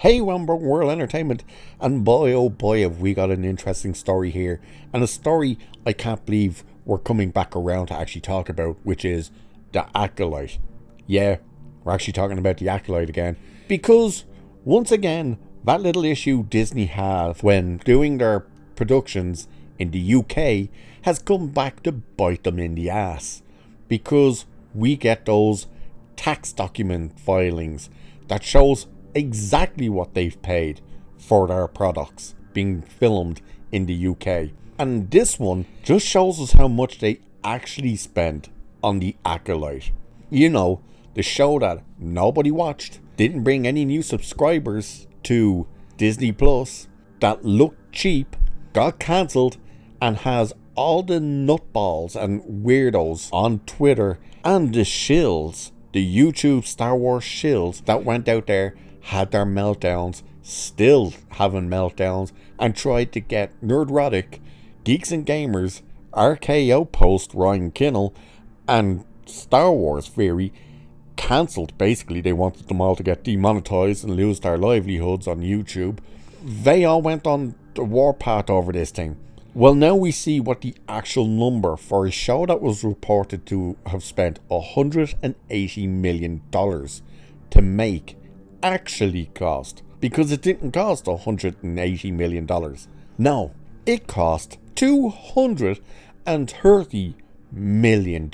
Hey, Wamburg World Entertainment, and boy oh boy have we got an interesting story here, and a story I can't believe we're coming back around to actually talk about, which is the Acolyte. Yeah, we're actually talking about the Acolyte again, because once again, that little issue Disney have when doing their productions in the UK has come back to bite them in the ass, because we get those tax document filings that shows exactly what they've paid for their products being filmed in the UK. And this one just shows us how much they actually spent on the Acolyte. You know, the show that nobody watched, didn't bring any new subscribers to Disney Plus, that looked cheap, got cancelled, and has all the nutballs and weirdos on Twitter and the shills, the YouTube Star Wars shills that went out there, had their meltdowns, still having meltdowns, and tried to get Nerdrotic, Geeks and Gamers, RKO post Ryan Kinnell, and Star Wars Theory cancelled. Basically, they wanted them all to get demonetized and lose their livelihoods on YouTube. They all went on the warpath over this thing. Well, now we see what the actual number for a show that was reported to have spent $180 million to make actually cost. Because it didn't cost $180 million. No, it cost $230 million.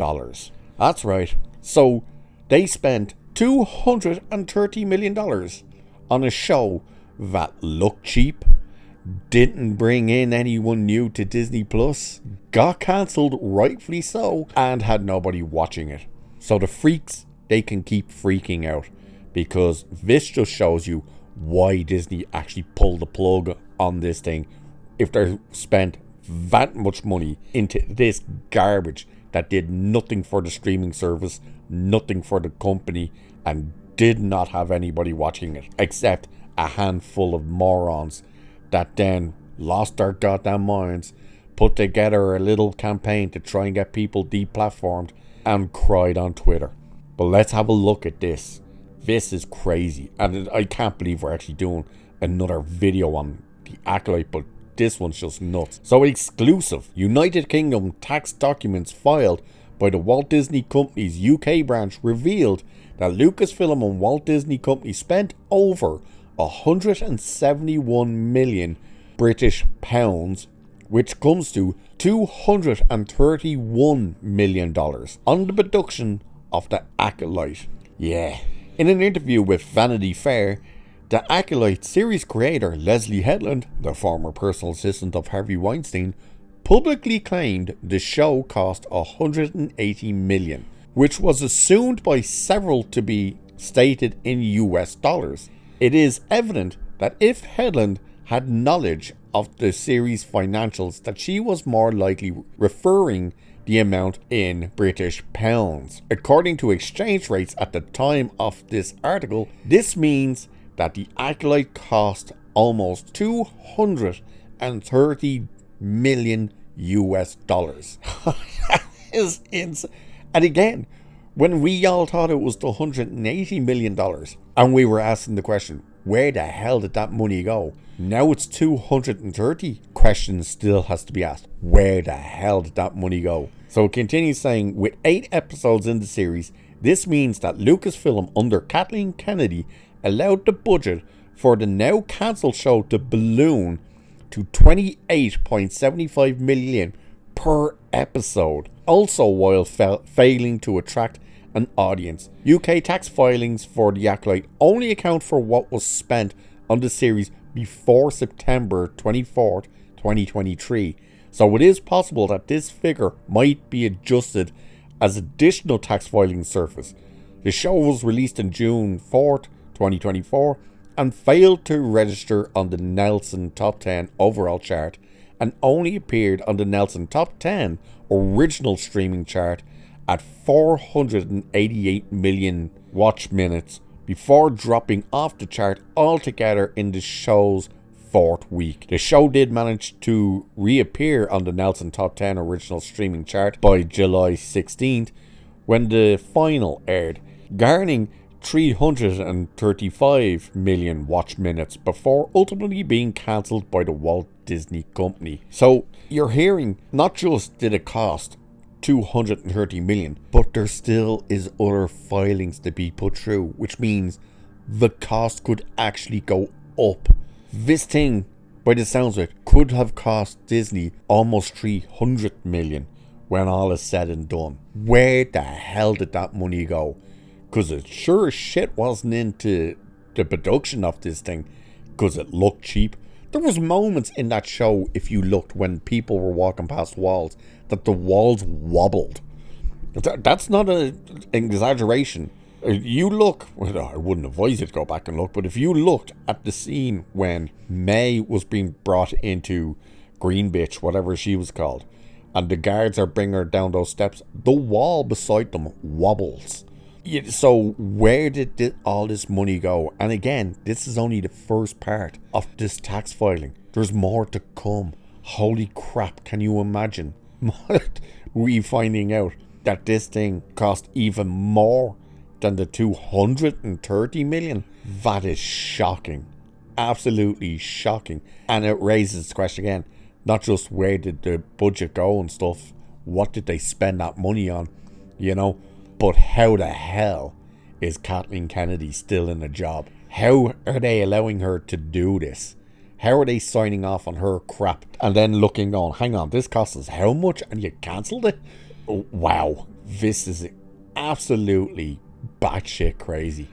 That's right. So they spent $230 million on a show that looked cheap, didn't bring in anyone new to Disney Plus, got cancelled, rightfully so, and had nobody watching it. So the freaks, they can keep freaking out, because this just shows you why Disney actually pulled the plug on this thing. If they spent that much money into this garbage that did nothing for the streaming service, nothing for the company, and did not have anybody watching it except a handful of morons that then lost their goddamn minds, put together a little campaign to try and get people deplatformed, and cried on Twitter. But let's have a look at this. This is crazy, and I can't believe we're actually doing another video on the Acolyte, but this one's just nuts. So exclusive, United Kingdom tax documents filed by the Walt Disney Company's UK branch revealed that Lucasfilm and Walt Disney Company spent over 171 million British pounds, which comes to $231 million on the production of the Acolyte. Yeah. In an interview with Vanity Fair, the Acolyte series creator Leslie Headland, the former personal assistant of Harvey Weinstein, publicly claimed the show cost $180 million, which was assumed by several to be stated in US dollars. It is evident that if Headland had knowledge of the series' financials, that she was more likely referring the amount in British pounds. According to exchange rates at the time of this article, this means that the Acolyte cost almost $230 million US dollars. Is insane. And again, when we all thought it was the $180 million, and we were asking the question, where the hell did that money go? Now it's 230. Question still has to be asked. Where the hell did that money go? So it continues saying, with 8 episodes in the series, this means that Lucasfilm under Kathleen Kennedy allowed the budget for the now cancelled show to balloon to $28.75 million per episode. Also, while failing to attract an audience, UK tax filings for the Acolyte only account for what was spent on the series before September 24th, 2023. So it is possible that this figure might be adjusted as additional tax filing surface. The show was released on June 4th, 2024, and failed to register on the Nielsen Top 10 overall chart, and only appeared on the Nielsen Top 10 original streaming chart at 488 million watch minutes before dropping off the chart altogether in the show's 4th week. The show did manage to reappear on the Nielsen Top 10 original streaming chart by July 16th when the final aired, garnering 335 million watch minutes before ultimately being cancelled by the Walt Disney Company. So you're hearing, not just did it cost 230 million, but there still is other filings to be put through, which means the cost could actually go up. This thing, by the sounds of it, could have cost Disney almost 300 million when all is said and done. Where the hell did that money go? Because it sure as shit wasn't into the production of this thing, because it looked cheap. There was moments in that show, if you looked, when people were walking past walls, that the walls wobbled. That's not an exaggeration. You look, well, I wouldn't advise you to go back and look, but if you looked at the scene when May was being brought into Green Bitch, whatever she was called, and the guards are bringing her down those steps, the wall beside them wobbles. So where did all this money go? And again, this is only the first part of this tax filing. There's more to come. Holy crap, can you imagine we finding out that this thing cost even more than the 230 million? That is shocking. Absolutely shocking. And it raises the question again, not just where did the budget go and stuff, what did they spend that money on, but how the hell is Kathleen Kennedy still in a job? How are they allowing her to do this? How are they signing off on her crap and then looking on, hang on, this cost us how much and you cancelled it? Oh, wow, this is absolutely batshit crazy.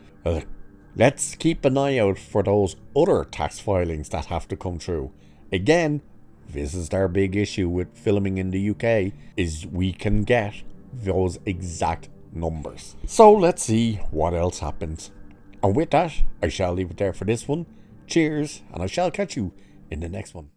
Let's keep an eye out for those other tax filings that have to come through. Again, this is our big issue with filming in the UK, is we can get those exact numbers. So let's see what else happens. And with that, I shall leave it there for this one. Cheers, and I shall catch you in the next one.